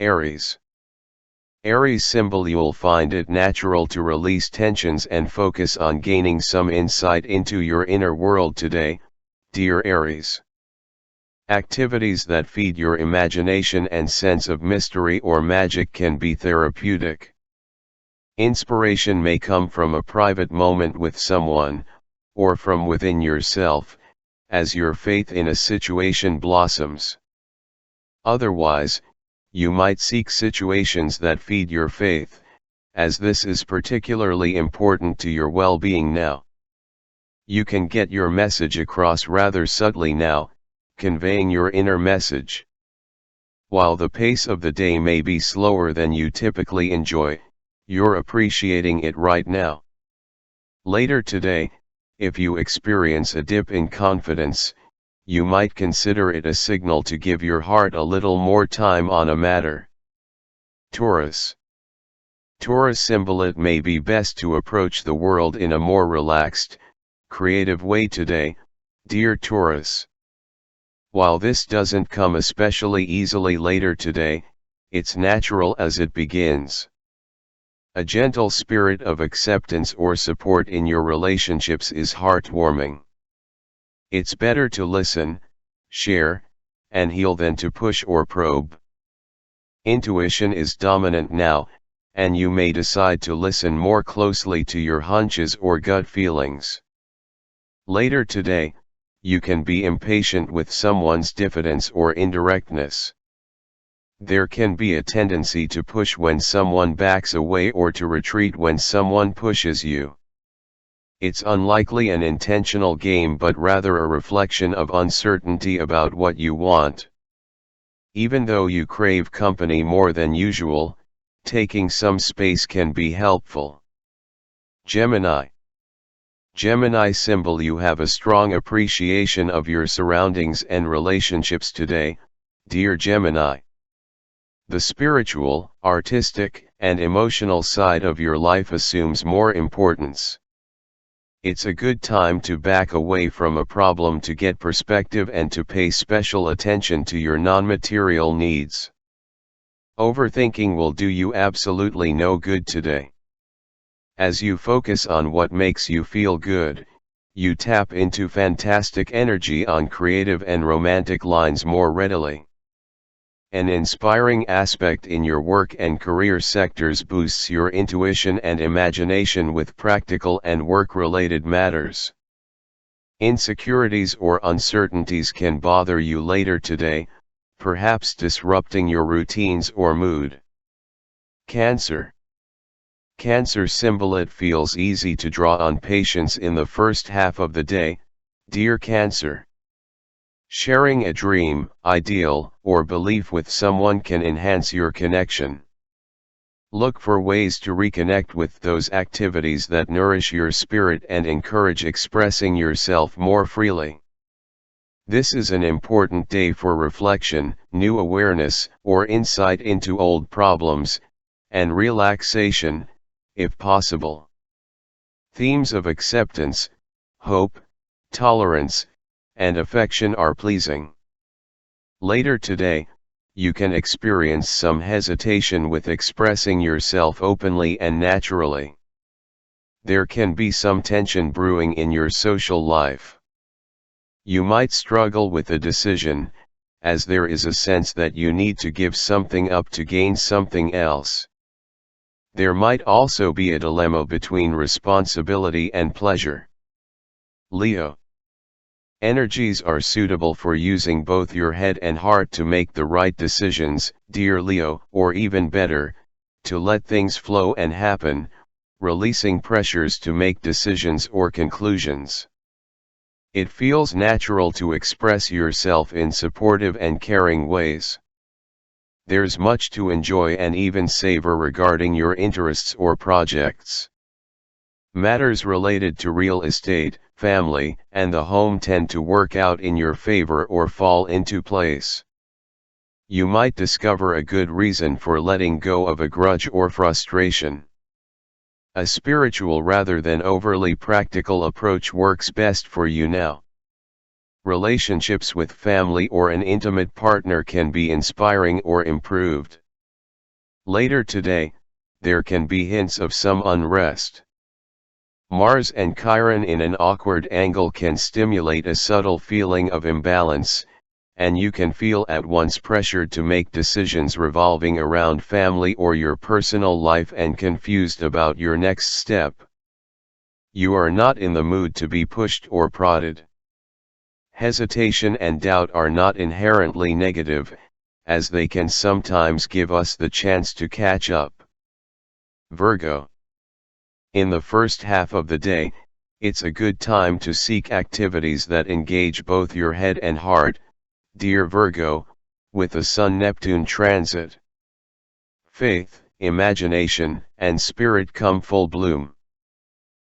Aries. Aries symbol. You'll find it natural to release tensions and focus on gaining some insight into your inner world today, dear Aries. Activities that feed your imagination and sense of mystery or magic can be therapeutic. Inspiration may come from a private moment with someone, or from within yourself, as your faith in a situation blossoms. Otherwise, you might seek situations that feed your faith, as this is particularly important to your well-being now. You can get your message across rather subtly now, conveying your inner message. While the pace of the day may be slower than you typically enjoy, you're appreciating it right now. Later today, if you experience a dip in confidence, you might consider it a signal to give your heart a little more time on a matter. Taurus. Taurus symbol. It may be best to approach the world in a more relaxed, creative way today, dear Taurus. While this doesn't come especially easily later today, it's natural as it begins. A gentle spirit of acceptance or support in your relationships is heartwarming. It's better to listen, share, and heal than to push or probe. Intuition is dominant now, and you may decide to listen more closely to your hunches or gut feelings. Later today, you can be impatient with someone's diffidence or indirectness. There can be a tendency to push when someone backs away or to retreat when someone pushes you. It's unlikely an intentional game but rather a reflection of uncertainty about what you want. Even though you crave company more than usual, taking some space can be helpful. Gemini. Gemini symbol. You have a strong appreciation of your surroundings and relationships today, dear Gemini. The spiritual, artistic, and emotional side of your life assumes more importance. It's a good time to back away from a problem to get perspective and to pay special attention to your non-material needs. Overthinking will do you absolutely no good today. As you focus on what makes you feel good, you tap into fantastic energy on creative and romantic lines more readily. An inspiring aspect in your work and career sectors boosts your intuition and imagination with practical and work-related matters. Insecurities or uncertainties can bother you later today, perhaps disrupting your routines or mood. Cancer. Cancer symbol. It feels easy to draw on patience in the first half of the day, dear Cancer. Sharing a dream, ideal, or belief with someone can enhance your connection. Look for ways to reconnect with those activities that nourish your spirit and encourage expressing yourself more freely. This is an important day for reflection, new awareness, or insight into old problems, and relaxation, if possible. Themes of acceptance, hope, tolerance, and affection are pleasing. Later today, you can experience some hesitation with expressing yourself openly and naturally. There can be some tension brewing in your social life. You might struggle with a decision, as there is a sense that you need to give something up to gain something else. There might also be a dilemma between responsibility and pleasure. Leo. Energies are suitable for using both your head and heart to make the right decisions, dear Leo, or even better, to let things flow and happen, releasing pressures to make decisions or conclusions. It feels natural to express yourself in supportive and caring ways. There's much to enjoy and even savor regarding your interests or projects. Matters related to real estate, family, and the home tend to work out in your favor or fall into place. You might discover a good reason for letting go of a grudge or frustration. A spiritual rather than overly practical approach works best for you now. Relationships with family or an intimate partner can be inspiring or improved. Later today, there can be hints of some unrest. Mars and Chiron in an awkward angle can stimulate a subtle feeling of imbalance, and you can feel at once pressured to make decisions revolving around family or your personal life and confused about your next step. You are not in the mood to be pushed or prodded. Hesitation and doubt are not inherently negative, as they can sometimes give us the chance to catch up. Virgo. In the first half of the day, it's a good time to seek activities that engage both your head and heart, dear Virgo, with the Sun-Neptune transit. Faith, imagination, and spirit come full bloom.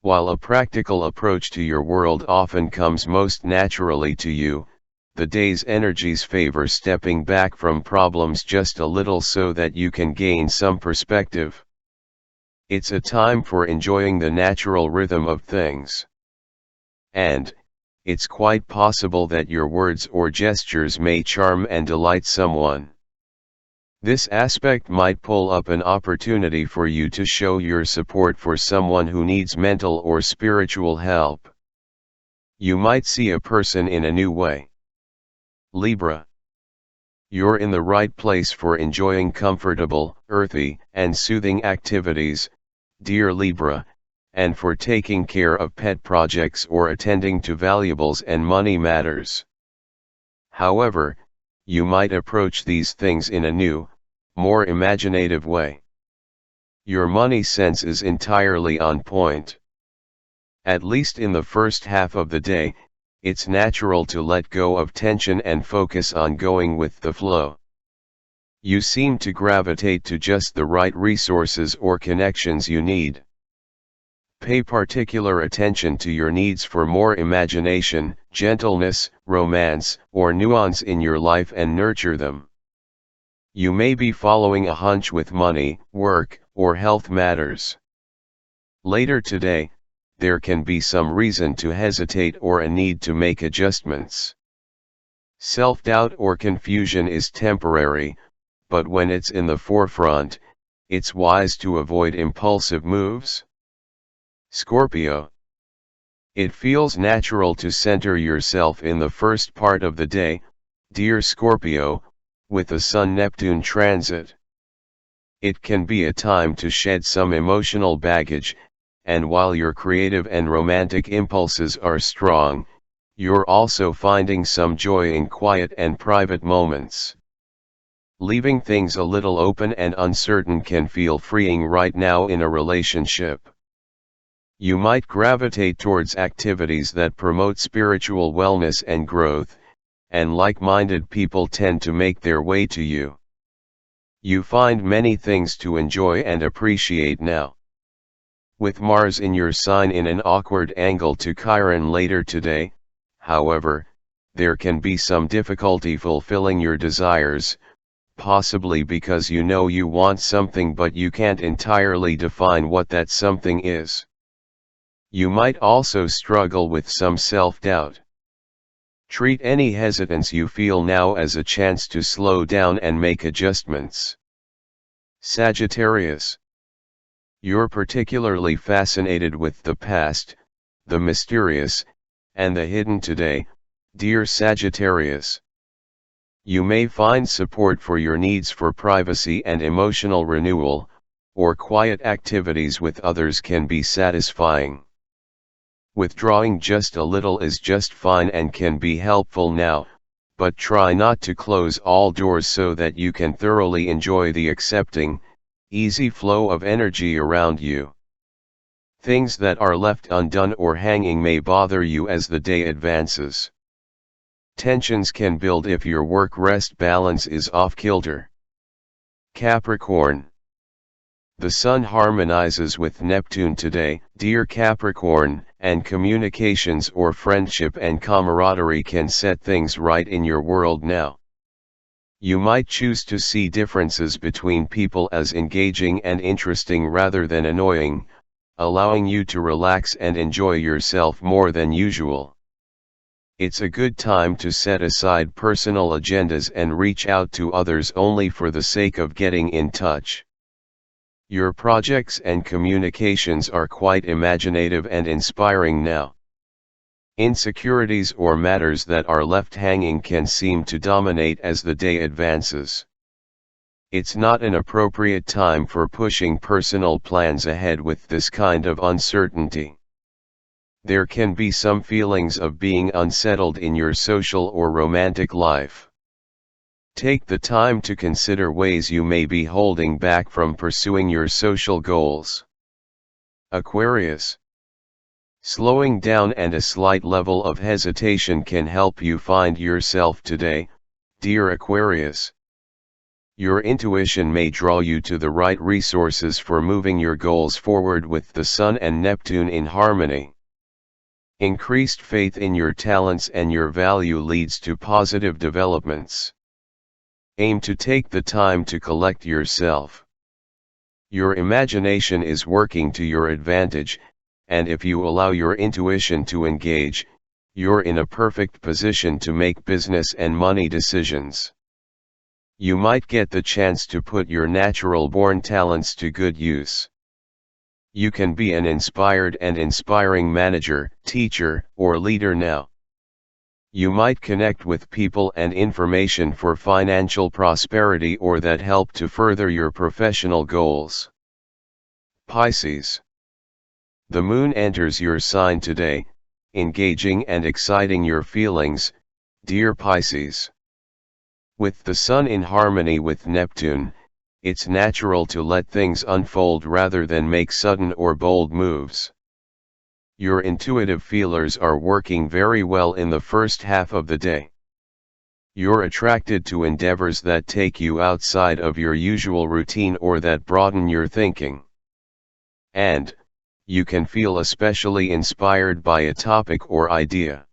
While a practical approach to your world often comes most naturally to you, the day's energies favor stepping back from problems just a little so that you can gain some perspective. It's a time for enjoying the natural rhythm of things. And, it's quite possible that your words or gestures may charm and delight someone. This aspect might pull up an opportunity for you to show your support for someone who needs mental or spiritual help. You might see a person in a new way. Libra. You're in the right place for enjoying comfortable, earthy, and soothing activities, dear Libra, and for taking care of pet projects or attending to valuables and money matters. However, you might approach these things in a new, more imaginative way. Your money sense is entirely on point. At least in the first half of the day, it's natural to let go of tension and focus on going with the flow. You seem to gravitate to just the right resources or connections you need. Pay particular attention to your needs for more imagination, gentleness, romance, or nuance in your life and nurture them. You may be following a hunch with money, work, or health matters. Later today, there can be some reason to hesitate or a need to make adjustments. Self-doubt or confusion is temporary, but when it's in the forefront, it's wise to avoid impulsive moves. Scorpio. It feels natural to center yourself in the first part of the day, dear Scorpio, with the Sun-Neptune transit. It can be a time to shed some emotional baggage, and while your creative and romantic impulses are strong, you're also finding some joy in quiet and private moments. Leaving things a little open and uncertain can feel freeing right now in a relationship. You might gravitate towards activities that promote spiritual wellness and growth, and like-minded people tend to make their way to you. You find many things to enjoy and appreciate now. With Mars in your sign in an awkward angle to Chiron later today, however, there can be some difficulty fulfilling your desires, possibly because you know you want something but you can't entirely define what that something is. You might also struggle with some self-doubt. Treat any hesitance you feel now as a chance to slow down and make adjustments. Sagittarius. You're particularly fascinated with the past, the mysterious, and the hidden today, dear Sagittarius. You may find support for your needs for privacy and emotional renewal, or quiet activities with others can be satisfying. Withdrawing just a little is just fine and can be helpful now, but try not to close all doors so that you can thoroughly enjoy the accepting, easy flow of energy around you. Things that are left undone or hanging may bother you as the day advances. Tensions can build if your work-rest balance is off-kilter. Capricorn. The Sun harmonizes with Neptune today, dear Capricorn, and communications or friendship and camaraderie can set things right in your world now. You might choose to see differences between people as engaging and interesting rather than annoying, allowing you to relax and enjoy yourself more than usual. It's a good time to set aside personal agendas and reach out to others only for the sake of getting in touch. Your projects and communications are quite imaginative and inspiring now. Insecurities or matters that are left hanging can seem to dominate as the day advances. It's not an appropriate time for pushing personal plans ahead with this kind of uncertainty. There can be some feelings of being unsettled in your social or romantic life. Take the time to consider ways you may be holding back from pursuing your social goals. Aquarius. Slowing down and a slight level of hesitation can help you find yourself today, dear Aquarius. Your intuition may draw you to the right resources for moving your goals forward with the Sun and Neptune in harmony. Increased faith in your talents and your value leads to positive developments. Aim to take the time to collect yourself. Your imagination is working to your advantage, and if you allow your intuition to engage, you're in a perfect position to make business and money decisions. You might get the chance to put your natural-born talents to good use. You can be an inspired and inspiring manager, teacher, or leader now. You might connect with people and information for financial prosperity or that help to further your professional goals. Pisces. The moon enters your sign today, engaging and exciting your feelings, dear Pisces. With the Sun in harmony with Neptune, it's natural to let things unfold rather than make sudden or bold moves. Your intuitive feelers are working very well in the first half of the day. You're attracted to endeavors that take you outside of your usual routine or that broaden your thinking. And, you can feel especially inspired by a topic or idea.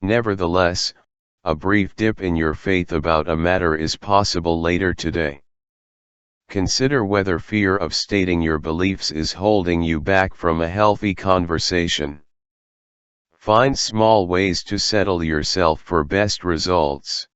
Nevertheless, a brief dip in your faith about a matter is possible later today. Consider whether fear of stating your beliefs is holding you back from a healthy conversation. Find small ways to settle yourself for best results.